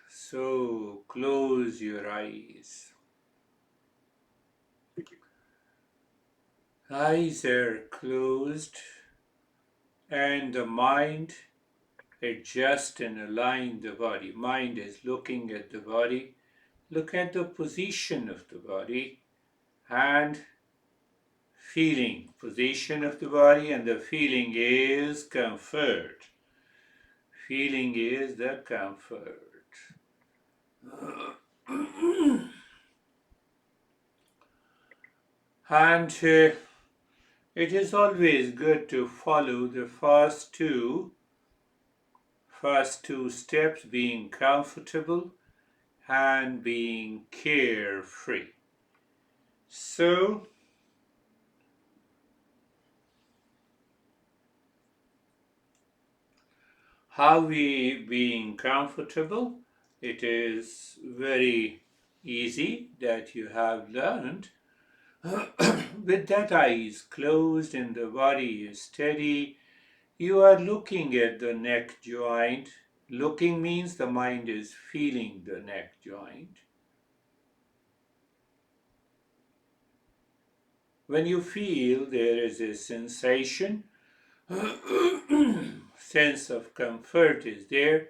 So close your eyes. Eyes are closed and the mind adjust and align the body. Mind is looking at the body. Look at the position of the body and feeling. Position of the body, and the feeling is comfort. Feeling is the comfort. And it is always good to follow the first two steps, being comfortable and being carefree. So, how we being comfortable? It is very easy that you have learned. With that eyes closed and the body is steady, you are looking at the neck joint. Looking means the mind is feeling the neck joint. When you feel, there is a sensation, sense of comfort is there,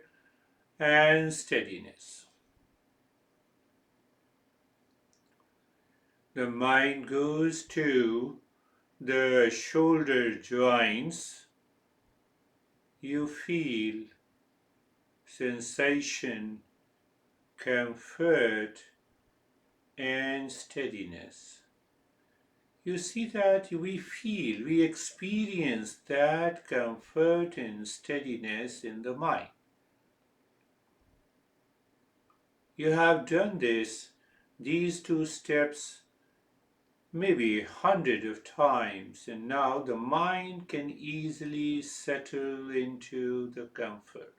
and steadiness. The mind goes to the shoulder joints. You feel sensation, comfort, and steadiness. You see that we experience that comfort and steadiness in the mind. You have done these two steps maybe 100 of times, and now the mind can easily settle into the comfort.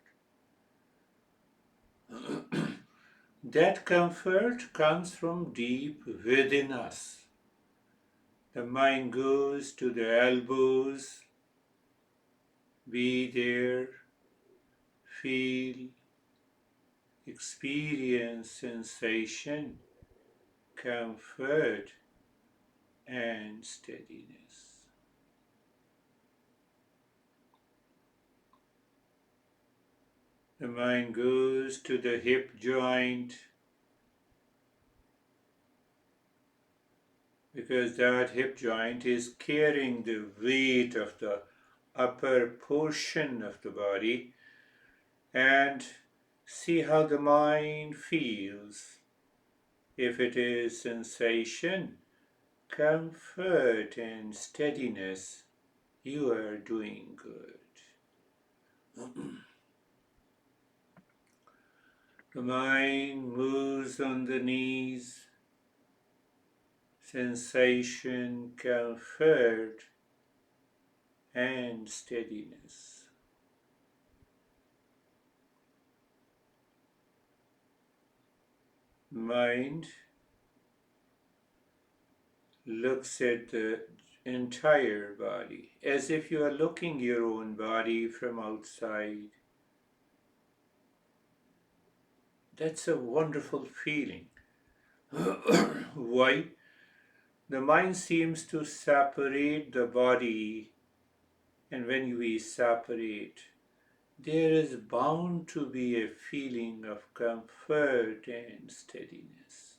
That comfort comes from deep within us. The mind goes to the elbows, be there, feel, experience sensation, comfort, and steadiness. The mind goes to the hip joint, because that hip joint is carrying the weight of the upper portion of the body, and see how the mind feels. If it is sensation, comfort, and steadiness, you are doing good. The mind moves on the knees, sensation, comfort, and steadiness. Mind looks at the entire body as if you are looking your own body from outside. That's a wonderful feeling. Why? The mind seems to separate the body, and when we separate, there is bound to be a feeling of comfort and steadiness.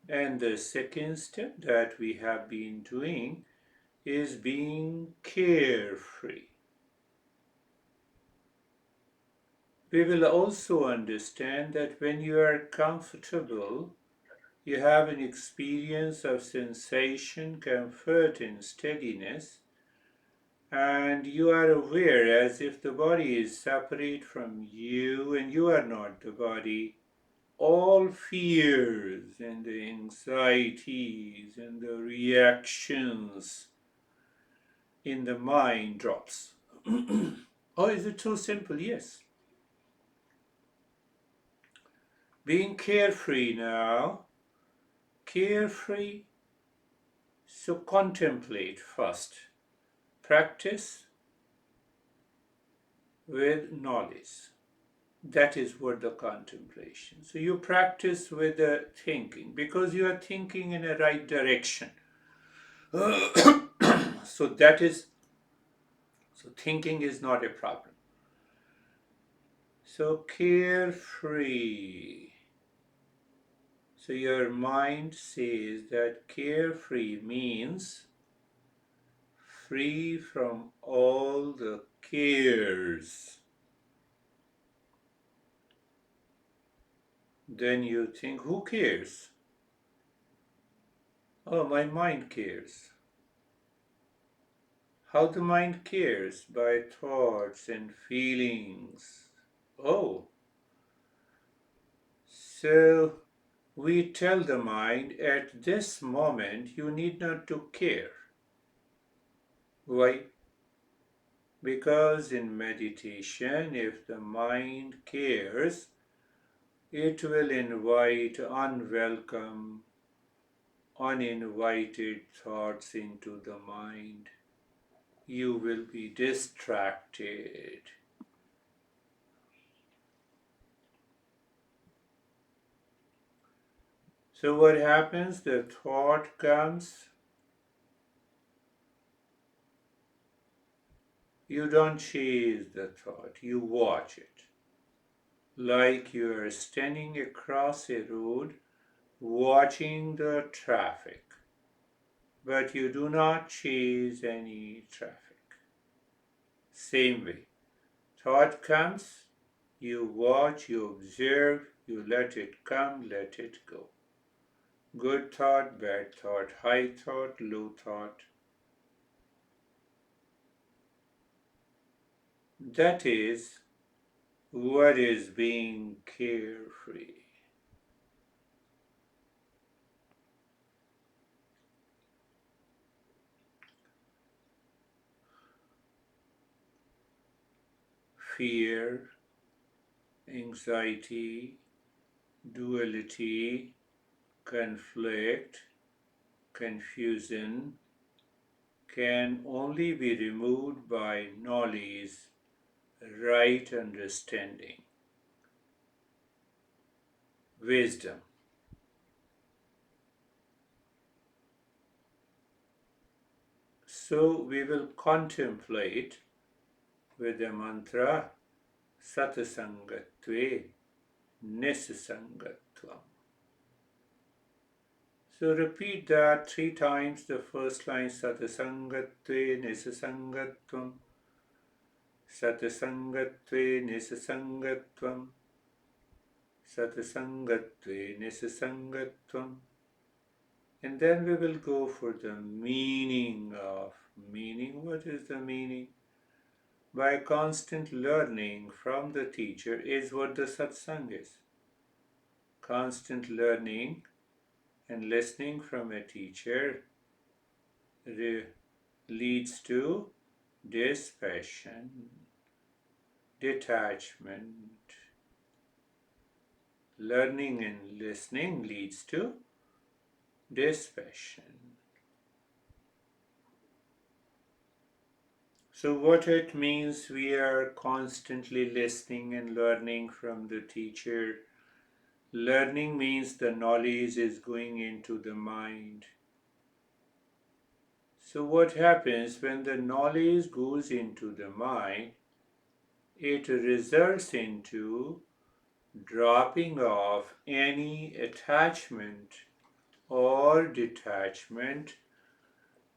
And the second step that we have been doing is being carefree. We will also understand that when you are comfortable, you have an experience of sensation, comfort, and steadiness, and you are aware as if the body is separate from you and you are not the body. All fears and the anxieties and the reactions in the mind drops. Oh, is it so simple? Yes. Being carefree now, carefree, so contemplate first. Practice with knowledge. That is what the contemplation. So you practice with the thinking because you are thinking in a right direction. So that is, so thinking is not a problem. So carefree. So your mind says that carefree means free from all the cares. Then you think, who cares? Oh, my mind cares. How the mind cares? By thoughts and feelings. Oh, so we tell the mind at this moment you need not to care. Why? Because in meditation, if the mind cares, it will invite unwelcome, uninvited thoughts into the mind. You will be distracted. So what happens? The thought comes. You don't chase the thought, you watch it. Like you are standing across a road watching the traffic, but you do not chase any traffic. Same way, thought comes, you watch, you observe, you let it come, let it go. Good thought, bad thought, high thought, low thought. That is what is being carefree. Fear, anxiety, duality, conflict, confusion can only be removed by knowledge, right understanding, wisdom. So we will contemplate with the mantra Satasangatve Nisasangatvam. So repeat that 3 times. The first line Satasangatve Nisasangatvam. Satasangatve Nisasangatvam. Satasangatve Nisasangatvam. And then we will go for the meaning of meaning. What is the meaning? By constant learning from the teacher is what the satsang is. Constant learning and listening from a teacher leads to dispassion, detachment. Learning and listening leads to dispassion. So what it means, we are constantly listening and learning from the teacher. Learning means the knowledge is going into the mind. So what happens when the knowledge goes into the mind? It results into dropping off any attachment or detachment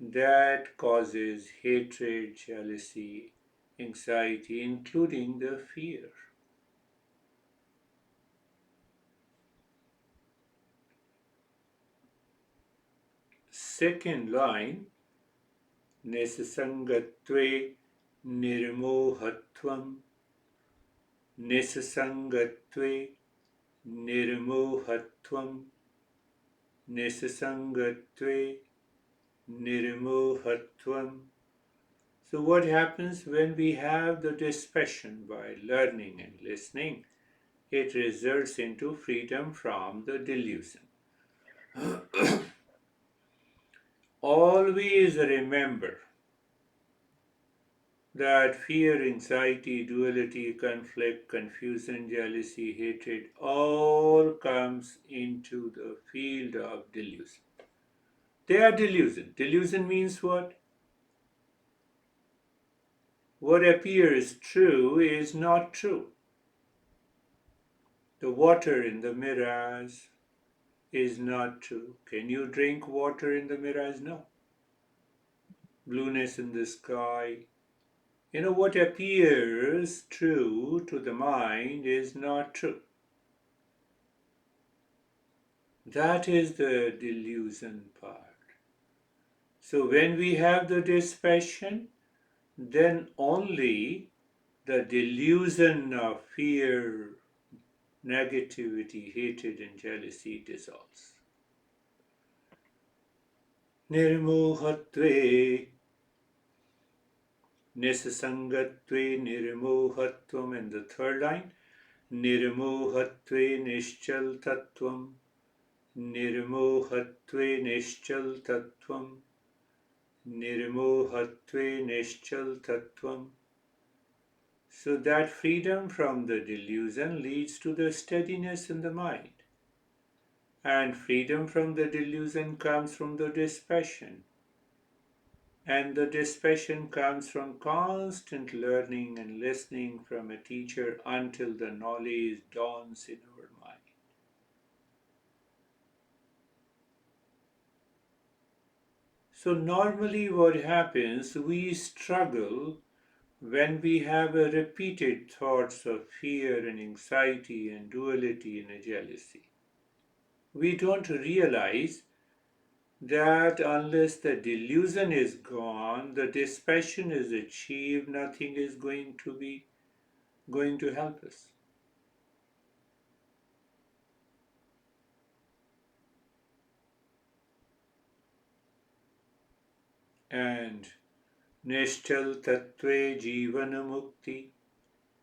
that causes hatred, jealousy, anxiety, including the fear. Second line, Nisasangatve nirmohatvam. Nisasangatve nirmohatvam. Nisasangatve nirmohatvam. So what happens when we have the dispassion by learning and listening? It results into freedom from the delusion. Always remember, that fear, anxiety, duality, conflict, confusion, jealousy, hatred all comes into the field of delusion. They are delusion. Delusion means what? What appears true is not true. The water in the mirrors is not true. Can you drink water in the mirrors? No. Blueness in the sky. What appears true to the mind is not true. That is the delusion part. So when we have the dispassion, then only the delusion of fear, negativity, hatred, and jealousy dissolves. Nirmohatve, nisasangatve, nirmohatvam. And the third line, nirmohatve nischal tattvam, nirmohatve nischal tattvam, nirmohatve nischal tattvam. So that freedom from the delusion leads to the steadiness in the mind. And freedom from the delusion comes from the dispassion. And the dispassion comes from constant learning and listening from a teacher until the knowledge dawns in our mind. So normally what happens, we struggle when we have a repeated thoughts of fear and anxiety and duality and jealousy. We don't realize that unless the delusion is gone, the dispassion is achieved, nothing is going to help us. And Nishtal Tattve Jivana Mukti.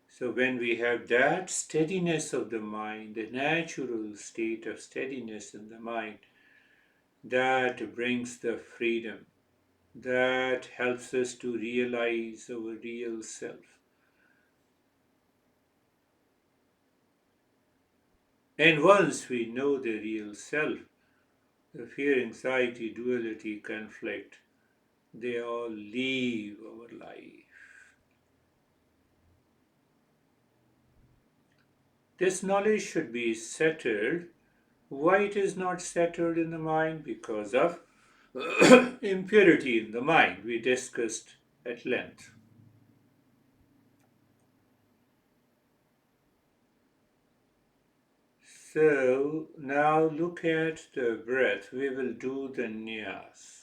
So when we have that steadiness of the mind, the natural state of steadiness in the mind, that brings the freedom, that helps us to realize our real self. And once we know the real self, the fear, anxiety, duality, conflict, they all leave our life. This knowledge should be settled. Why it is not settled in the mind? Because of impurity in the mind, we discussed at length. So now look at the breath. We will do the niyas.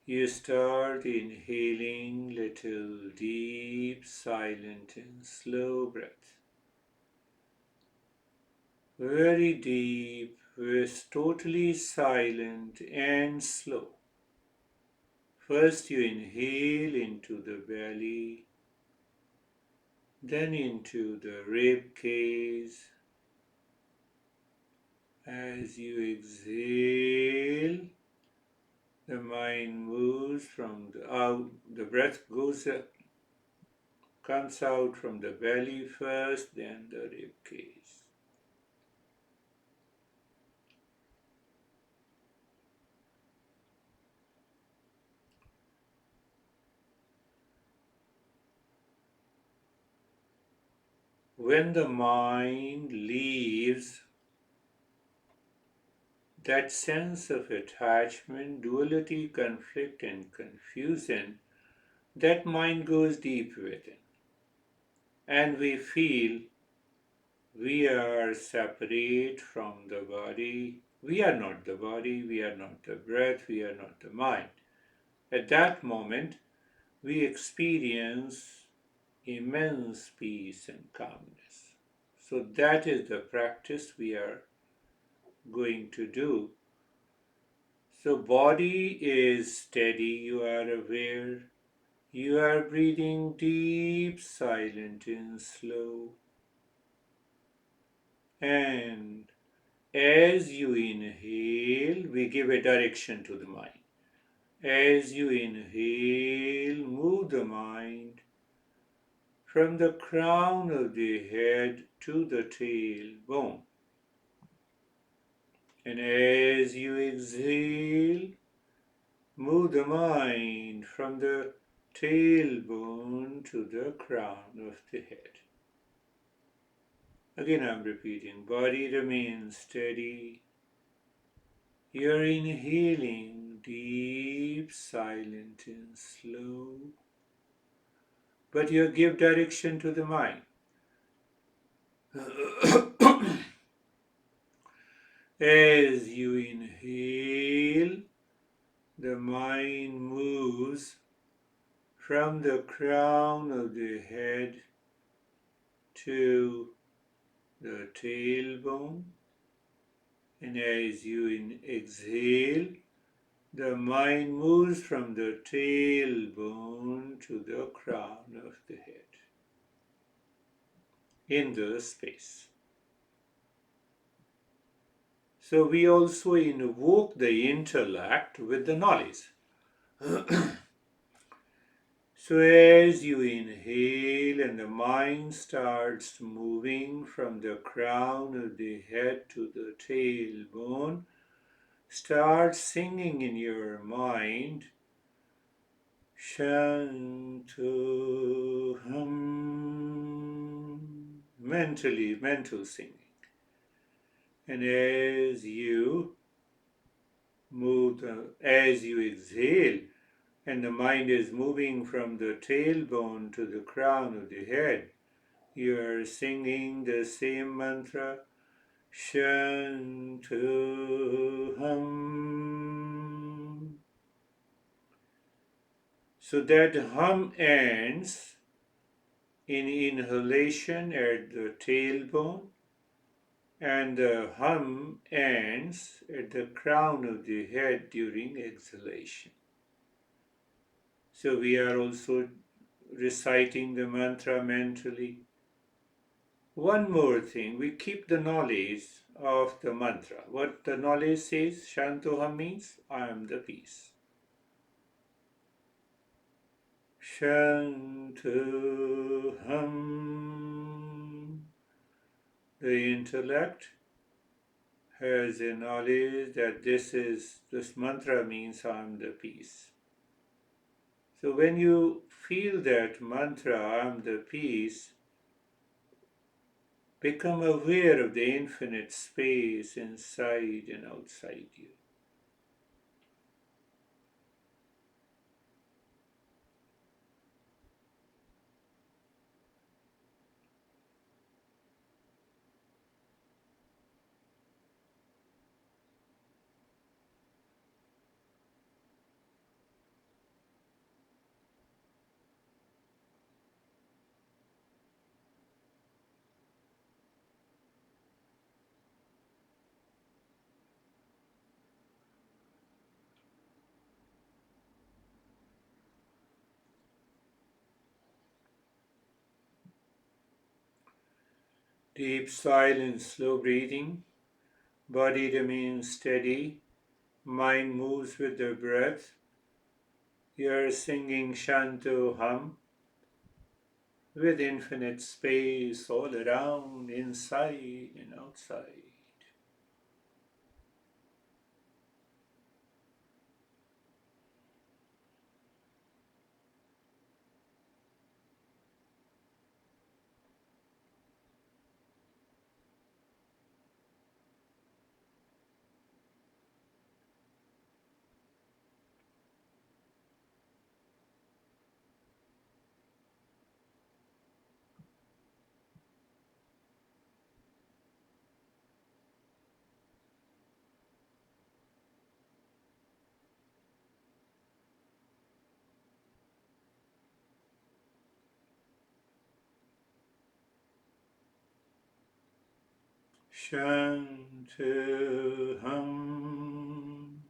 You start inhaling little deep, silent and slow breath. Very deep, with totally silent and slow. First you inhale into the belly, then into the rib cage. As you exhale, the mind moves from the breath comes out from the belly first, then the rib cage. When the mind leaves that sense of attachment, duality, conflict, and confusion, that mind goes deep within. And we feel we are separate from the body. We are not the body, we are not the breath, we are not the mind. At that moment, we experience immense peace and calmness. So, that is the practice we are going to do. So, body is steady, you are aware. You are breathing deep, silent, and slow. And as you inhale, we give a direction to the mind. As you inhale, move the mind from the crown of the head to the tailbone. And as you exhale, move the mind from the tailbone to the crown of the head. Again, I'm repeating, body remains steady. You're inhaling deep, silent, and slow, but you give direction to the mind. As you inhale, the mind moves from the crown of the head to the tailbone, and as you exhale, the mind moves from the tailbone to the crown of the head in the space. So we also invoke the intellect with the knowledge. So as you inhale and the mind starts moving from the crown of the head to the tailbone, start singing in your mind Shantuham, mentally, mental singing. And as you as you exhale, and the mind is moving from the tailbone to the crown of the head, you are singing the same mantra, Shantuham. So that hum ends in inhalation at the tailbone, and the hum ends at the crown of the head during exhalation. So we are also reciting the mantra mentally. One more thing, we keep the knowledge of the mantra. What the knowledge says, Shantoham means, I am the peace. Shantoham. The intellect has a knowledge that this mantra means I am the peace. So when you feel that mantra, I am the peace, become aware of the infinite space inside and outside you. Deep silence, slow breathing, body remains steady, mind moves with the breath. You're singing Shanto Hum with infinite space all around, inside and outside. Shanto Hum.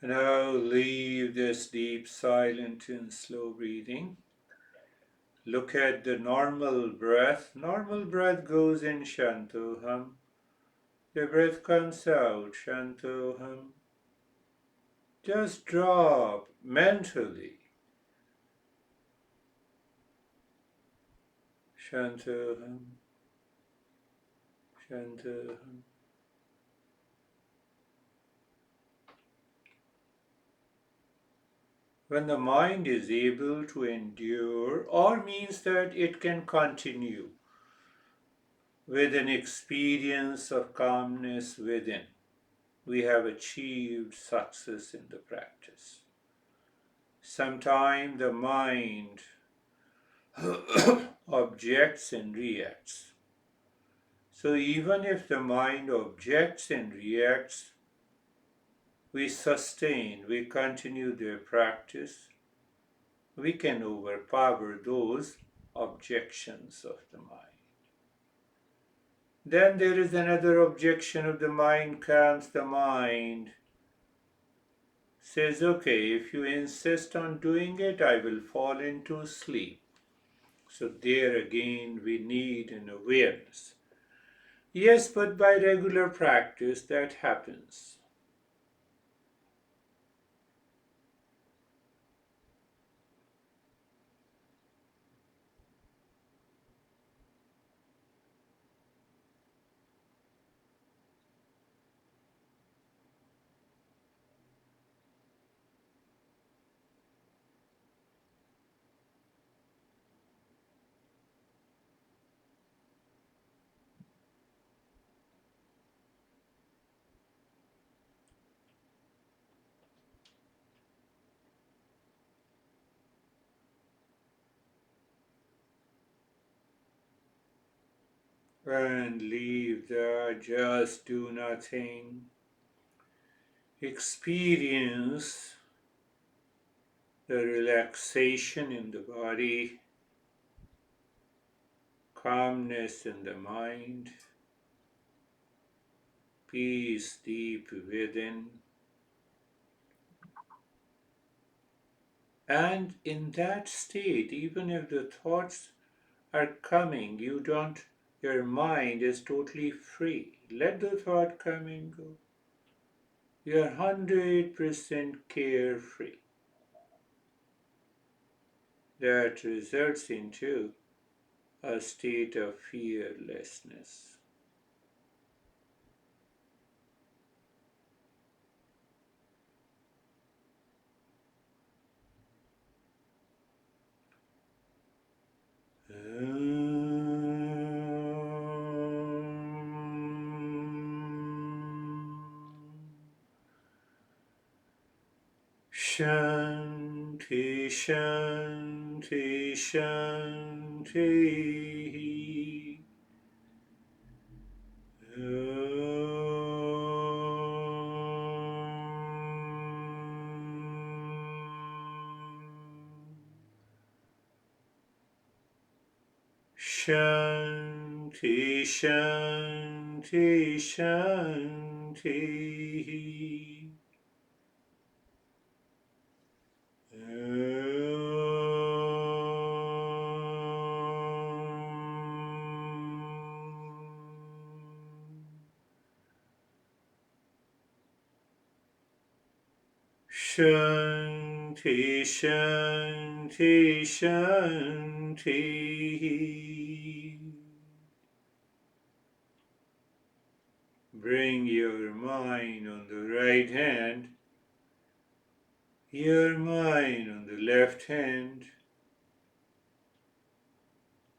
Now leave this deep, silent, and slow breathing. Look at the normal breath. Normal breath goes in Shantoham. The breath comes out Shantoham. Just drop mentally Shantoham, Shantoham. When the mind is able to endure, or means that it can continue with an experience of calmness within, we have achieved success in the practice. Sometimes the mind objects and reacts. So even if the mind objects and reacts, we sustain, we continue their practice, we can overpower those objections of the mind. Then there is another objection of the mind comes, the mind says, okay, if you insist on doing it, I will fall into sleep. So there again we need an awareness. Yes, but by regular practice that happens. And leave that, just do nothing. Experience the relaxation in the body, calmness in the mind, peace deep within. And in that state, even if the thoughts are coming, your mind is totally free. Let the thought come and go. You are 100% carefree. That results into a state of fearlessness. Shanti, Shanti, Shanti. Shanti, Shanti, Shanti. Shanti, Shanti, Shanti. Bring your mind on the right hand, your mind on the left hand.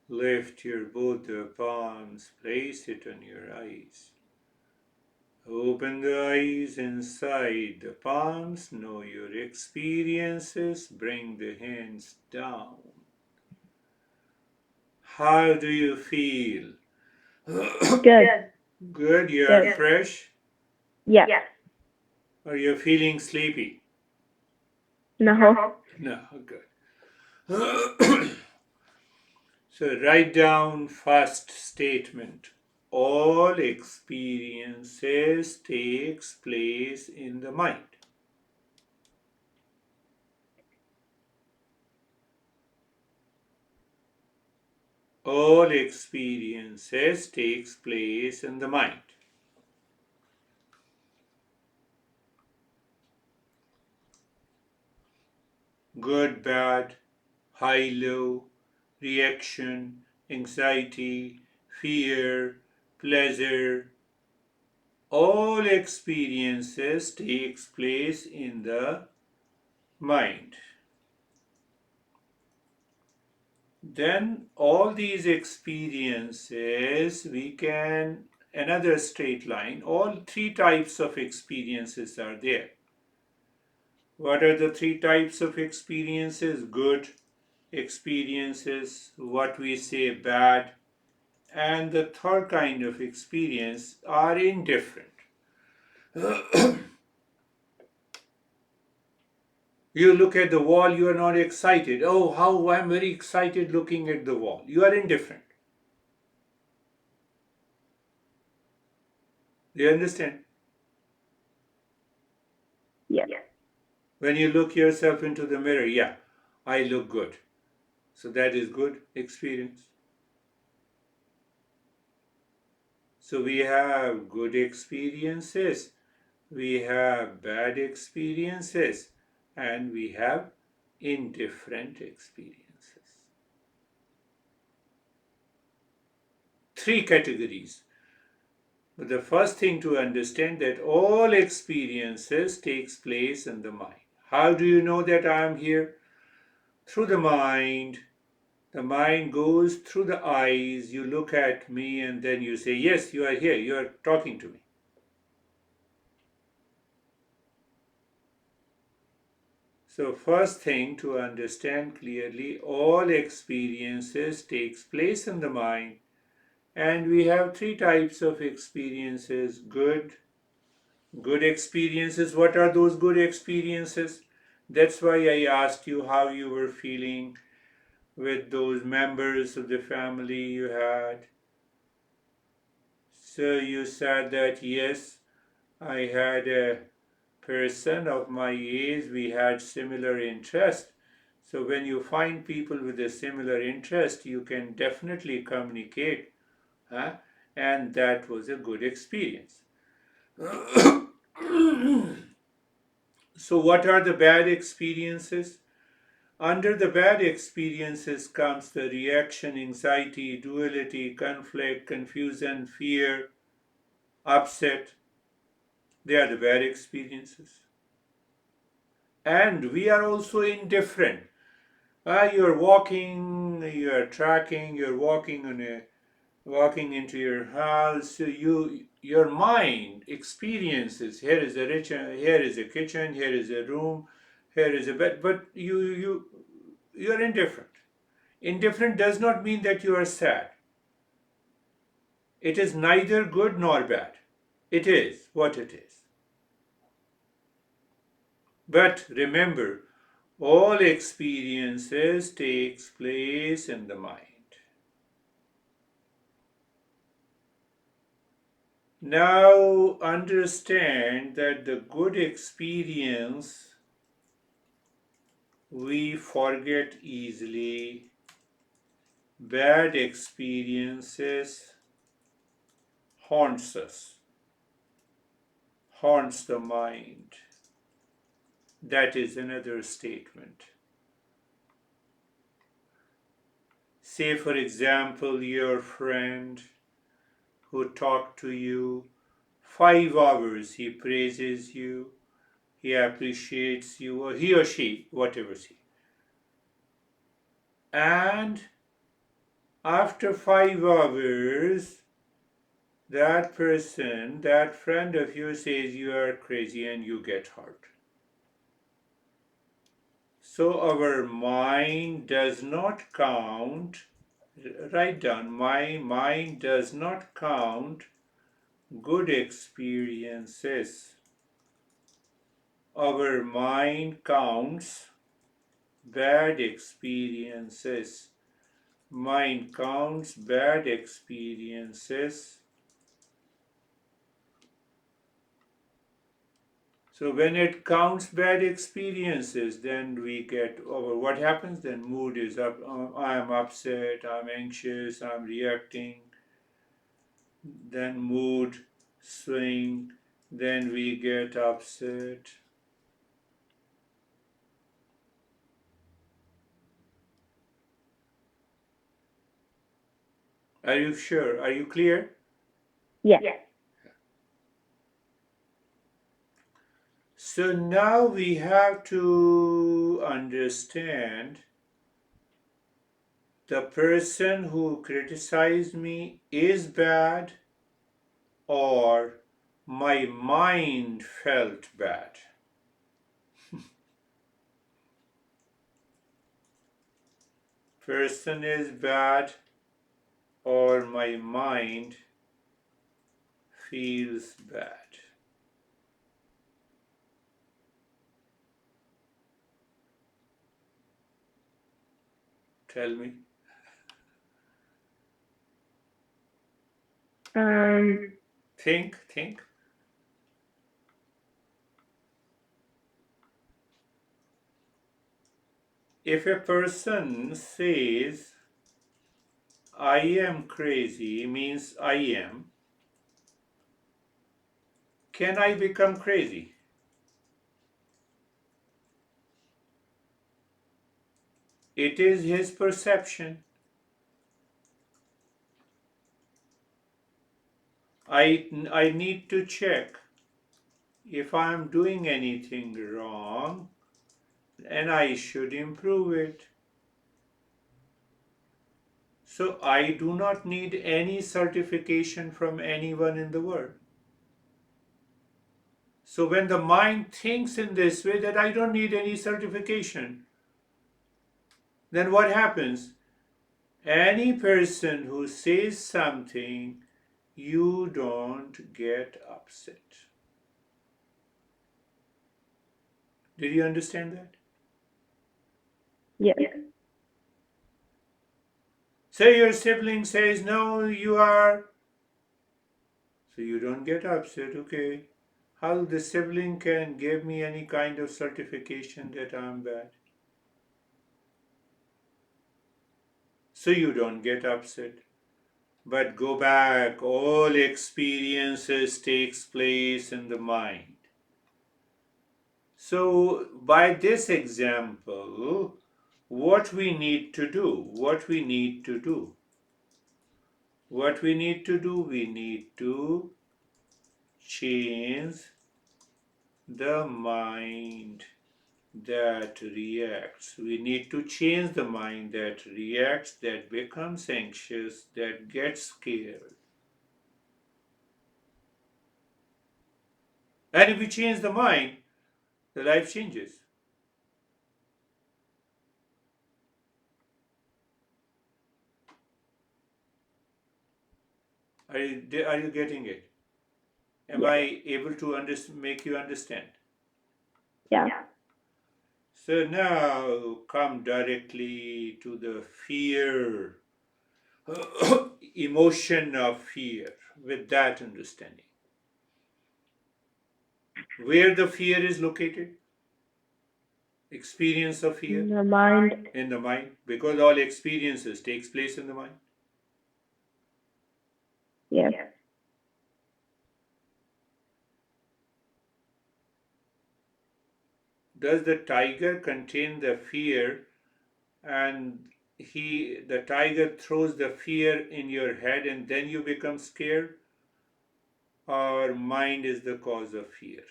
Lift your both the palms, place it on your eyes. Open the eyes inside the palms, know your experiences, bring the hands down. How do you feel? Good. Good, you are fresh? Yeah. Or you're feeling sleepy? No. No, good. So write down first statement. All experiences takes place in the mind. All experiences takes place in the mind. Good, bad, high, low, reaction, anxiety, fear, pleasure, all experiences takes place in the mind. Then all these experiences we can, another straight line, all three types of experiences are there. What are the three types of experiences? Good experiences, what we say bad, and the third kind of experience are indifferent. You look at the wall, you are not excited. Oh, how I'm very excited looking at the wall. You are indifferent. Do you understand? Yes. When you look yourself into the mirror, yeah, I look good. So that is good experience. So we have good experiences, we have bad experiences, and we have indifferent experiences. Three categories. But the first thing to understand that all experiences takes place in the mind. How do you know that I am here? Through the mind. The mind goes through the eyes. You look at me and then you say, yes, you are here. You are talking to me. So first thing to understand clearly, all experiences takes place in the mind, and we have three types of experiences. Good experiences. What are those good experiences? That's why I asked you how you were feeling with those members of the family you had. So you said that yes, I had a person of my age, we had similar interest. So when you find people with a similar interest, you can definitely communicate, huh? And that was a good experience. So what are the bad experiences? Under the bad experiences comes the reaction, anxiety, duality, conflict, confusion, fear, upset. They are the bad experiences. And we are also indifferent. You're walking, you're tracking, you're walking into your house. So your mind experiences. Here is a here is a kitchen, here is a room, here is a bed. But you're indifferent. Indifferent does not mean that you are sad. It is neither good nor bad. It is what it is. But remember, all experiences takes place in the mind. Now understand that the good experience we forget easily, bad experiences haunts us, haunts the mind. That is another statement. Say, for example, your friend who talked to you 5 hours, he praises you, he appreciates you, or he or she, whatever she. And after 5 hours, that person, that friend of yours says you are crazy and you get hurt. So our mind does not count, write down, my mind does not count good experiences. Our mind counts bad experiences. Mind counts bad experiences. So when it counts bad experiences, then we get over. What happens then? Mood is up. I am upset. I'm anxious. I'm reacting. Then mood swing. Then we get upset. Are you sure? Are you clear? Yes. So now we have to understand the person who criticized me is bad or my mind felt bad. Person is bad or my mind feels bad. Tell me. Think. If a person says, I am crazy, means I am, can I become crazy? It is his perception. I need to check if I am doing anything wrong and I should improve it. So I do not need any certification from anyone in the world. So when the mind thinks in this way that I don't need any certification, then what happens? Any person who says something, you don't get upset. Did you understand that? Yes. Say your sibling says, no, you are. So you don't get upset, okay. How the sibling can give me any kind of certification that I'm bad? So you don't get upset. But go back, all experiences takes place in the mind. So by this example, what we need to do, we need to change the mind that reacts. We need to change the mind that reacts, that becomes anxious, that gets scared. And if we change the mind, the life changes. Are you getting it? Am Yes. I able to make you understand? Yeah. So now come directly to the fear, emotion of fear, with that understanding. Where the fear is located? Experience of fear? The mind. In the mind, because all experiences takes place in the mind. Yes. Does the tiger contain the fear and the tiger throws the fear in your head and then you become scared? Or mind is the cause of fear?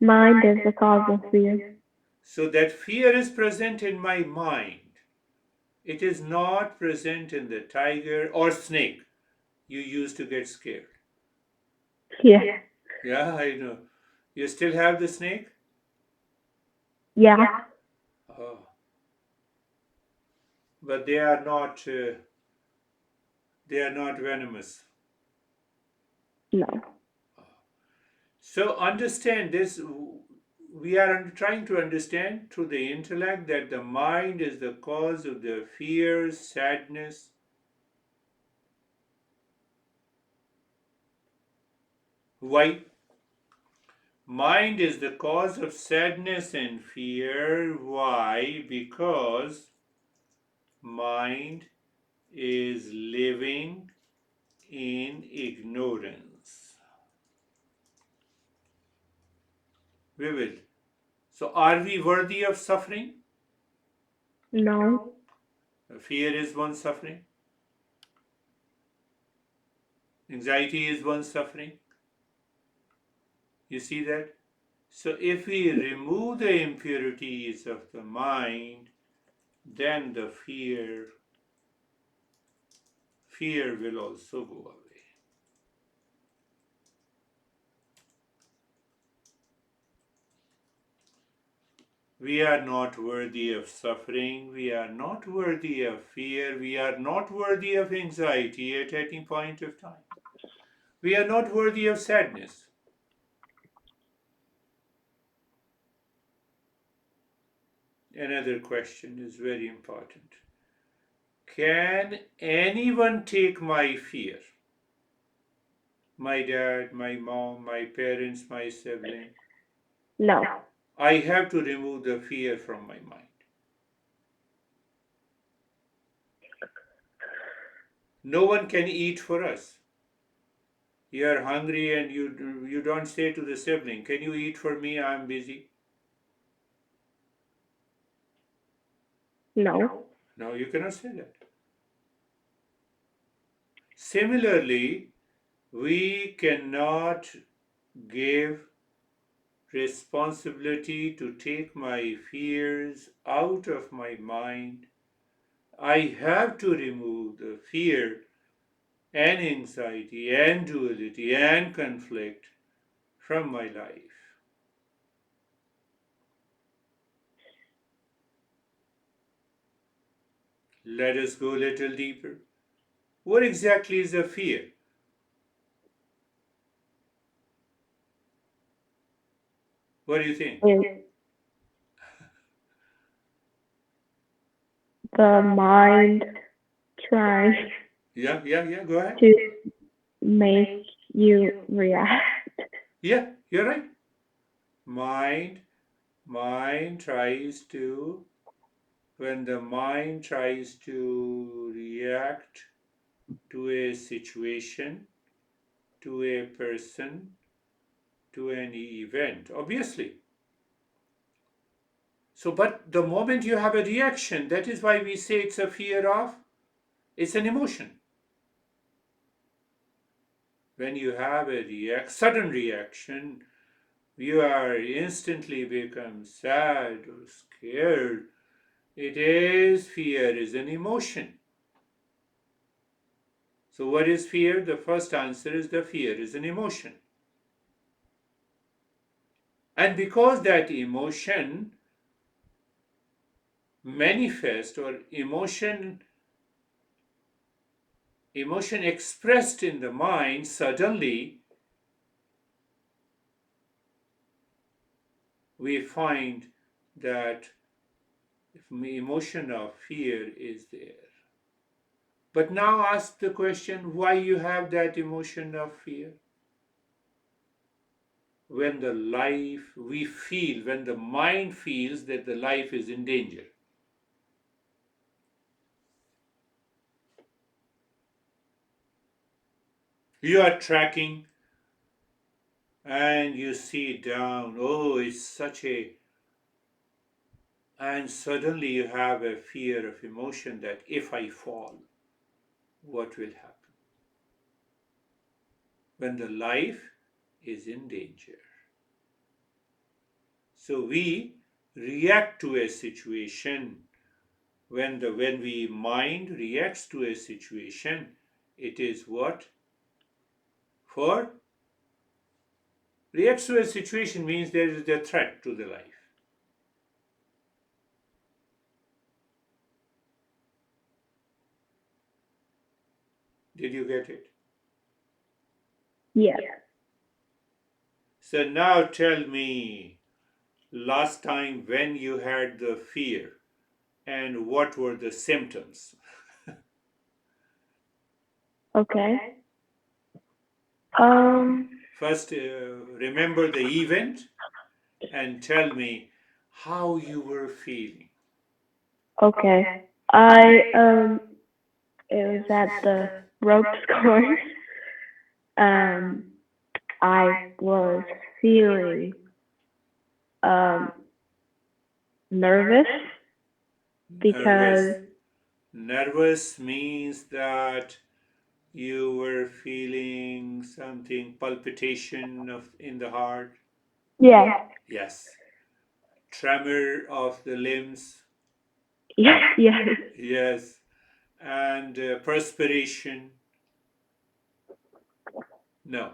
Mind is the cause of fear. So that fear is present in my mind. It is not present in the tiger or snake. You used to get scared. Yes. Yeah, I know. You still have the snake? Yeah. Oh, but they are not venomous. No. So understand this. We are trying to understand through the intellect that the mind is the cause of the fears, sadness. Why? Mind is the cause of sadness and fear. Why? Because mind is living in ignorance. We will. So, are we worthy of suffering? No. Fear is one suffering. Anxiety is one suffering. You see that? So, if we remove the impurities of the mind, then the fear will also go away. We are not worthy of suffering. We are not worthy of fear. We are not worthy of anxiety at any point of time. We are not worthy of sadness. Another question is very important. Can anyone take my fear? My dad, my mom, my parents, my sibling. No. I have to remove the fear from my mind. No one can eat for us. You are hungry and you don't say to the sibling, "Can you eat for me? I'm busy." No. No, you cannot say that. Similarly, we cannot give responsibility to take my fears out of my mind. I have to remove the fear and anxiety and duality and conflict from my life. Let us go a little deeper. What exactly is a fear? What do you think? It's the mind trying Yeah, go ahead. to make you react. Yeah, you're right. Mind, mind tries to, when the mind tries to react to a situation, to a person, to any event, obviously. So, but the moment you have a reaction, that is why we say it's a fear of, it's an emotion. When you have a sudden reaction, you are instantly become sad or scared. It is fear is an emotion. So, what is fear? The first answer is the fear is an emotion. And because that emotion manifest or emotion expressed in the mind, suddenly we find that emotion of fear is there. But now ask the question, why you have that emotion of fear? When the life we feel, when the mind feels that the life is in danger. You are tracking and you see down, oh, it's such a, and suddenly you have a fear of emotion that if I fall, what will happen? When the life is in danger. So we react to a situation. When we mind reacts to a situation, it is what? For reacts to a situation means there is a threat to the life. Did you get it? Yes. So now tell me, last time when you had the fear and what were the symptoms? Okay. Um, First, remember the event and tell me how you were feeling. Okay. I it was at the ropes course. Um, I was feeling um nervous because Nervous. Nervous means that you were feeling something, palpitation of in the heart. yes, Yes. Tremor of the limbs. yes, yes. Yes. And perspiration. No.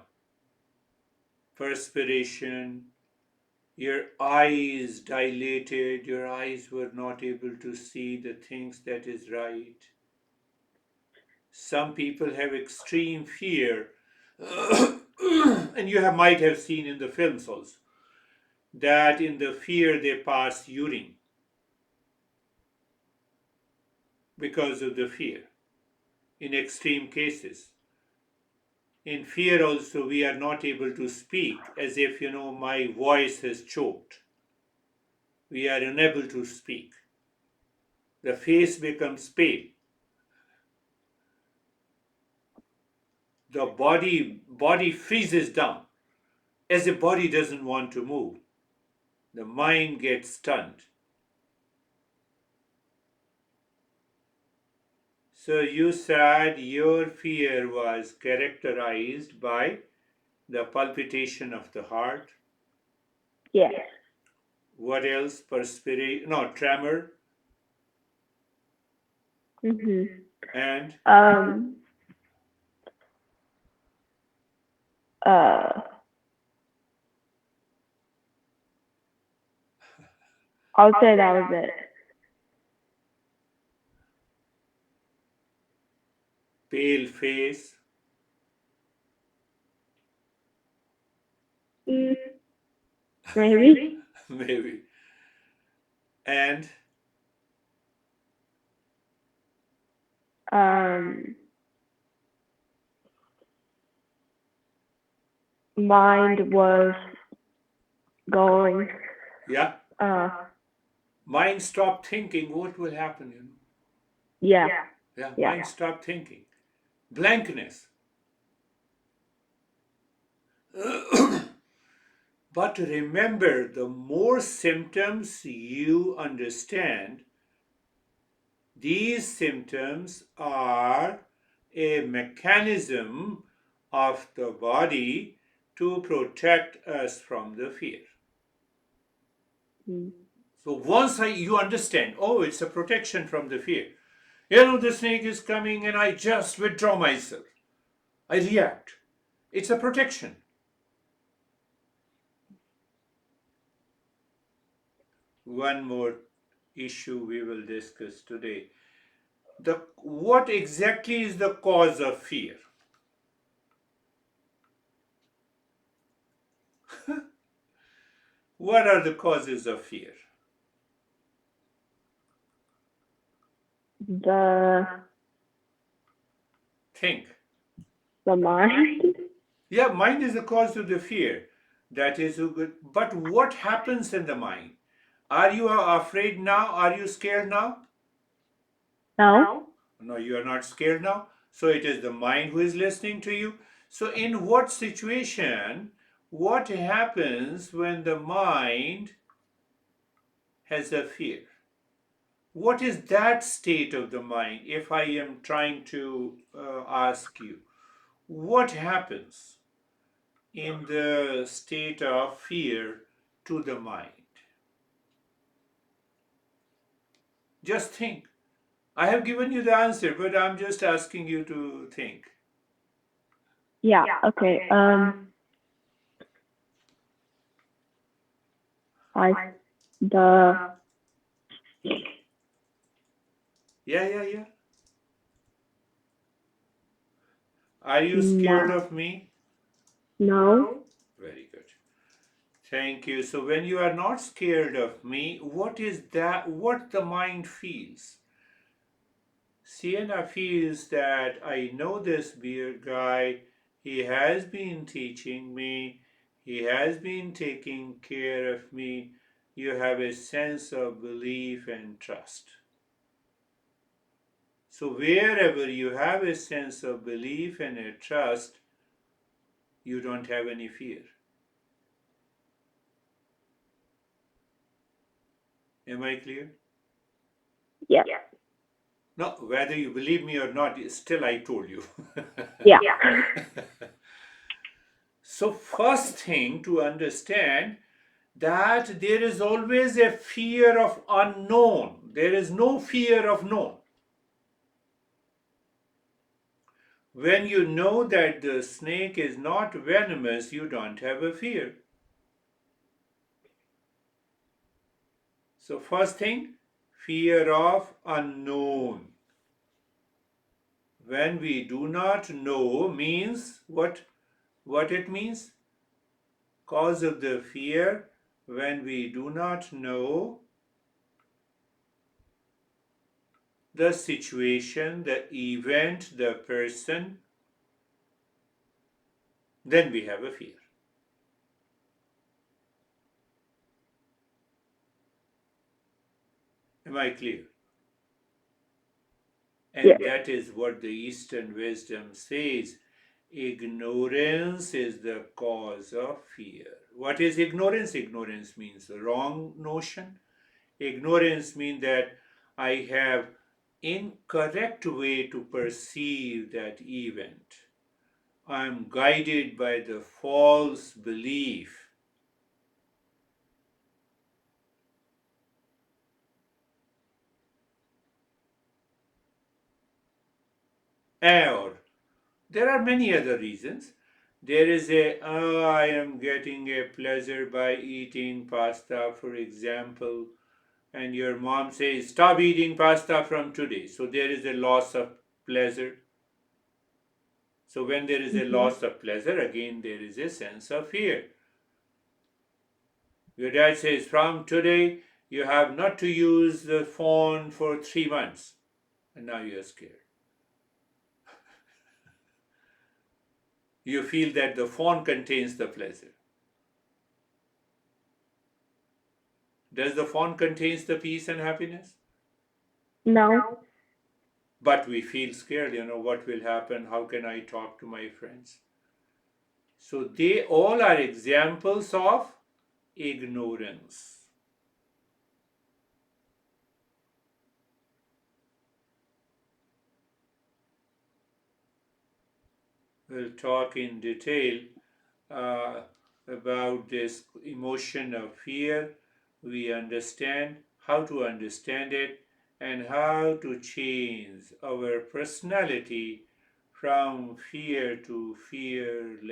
Perspiration. Your eyes dilated. Your eyes were not able to see the things that is right. Some people have extreme fear. And you might have seen in the films also that in the fear they pass urine because of the fear in extreme cases. In fear also we are not able to speak, as if my voice has choked. We are unable to speak. The face becomes pale. The body freezes down, as the body doesn't want to move. The mind gets stunned. So you said your fear was characterized by the palpitation of the heart. Yes. What else? Perspiration? No, tremor. Mhm. And Um. Uh. I'll say that was it. pale face. Mm, maybe. Maybe. And Um. Mind was going. yeah, Uh. mind stop thinking. What will happen? Yeah. Yeah, Yeah. mind stop thinking. Blankness. But remember, the more symptoms you understand, these symptoms are a mechanism of the body to protect us from the fear. Mm. So once you understand, oh, it's a protection from the fear. The snake is coming and I just withdraw myself. I react. It's a protection. One more issue we will discuss today. What exactly is the cause of fear? What are the causes of fear? The Think. the mind. Yeah, mind is the cause of the fear. That is a good. But what happens in the mind? Are you afraid now? Are you scared now? No. No, you are not scared now. So it is the mind who is listening to you. So, in what situation, what happens when the mind has a fear? What is that state of the mind? If I am trying to ask you, what happens in the state of fear to the mind? Just think. I have given you the answer, but I'm just asking you to think. Yeah. Okay. I the Yeah, yeah, yeah. Are you scared no. of me? No. Very good. Thank you. So when you are not scared of me, what is that? What the mind feels? Sienna feels that I know this beer guy. He has been teaching me, He has been taking care of me. You have a sense of belief and trust. So, wherever you have a sense of belief and a trust, you don't have any fear. Am I clear? Yes. No, whether you believe me or not, still I told you. Yeah. So, first thing to understand that there is always a fear of unknown. There is no fear of known. When you know that the snake is not venomous, you don't have a fear. So, first thing, fear of unknown. When we do not know means what it means? Cause of the fear, when we do not know the situation, the event, the person, then we have a fear. Am I clear? Yes. And that is what the Eastern wisdom says. Ignorance is the cause of fear. What is ignorance? Ignorance means the wrong notion. Ignorance means that I have incorrect way to perceive that event. I am guided by the false belief. Or there are many other reasons. There is I am getting a pleasure by eating pasta, for example, and your mom says, stop eating pasta from today. So there is a loss of pleasure. So when there is a Mm-hmm. loss of pleasure, again there is a sense of fear. Your dad says, from today, you have not to use the phone for 3 months. And now you are scared. You feel that the phone contains the pleasure. Does the phone contains the peace and happiness? No. But we feel scared, what will happen? How can I talk to my friends? So they all are examples of ignorance. We'll talk in detail uh, about this emotion of fear. We understand how to understand it and how to change our personality from fear to fearless.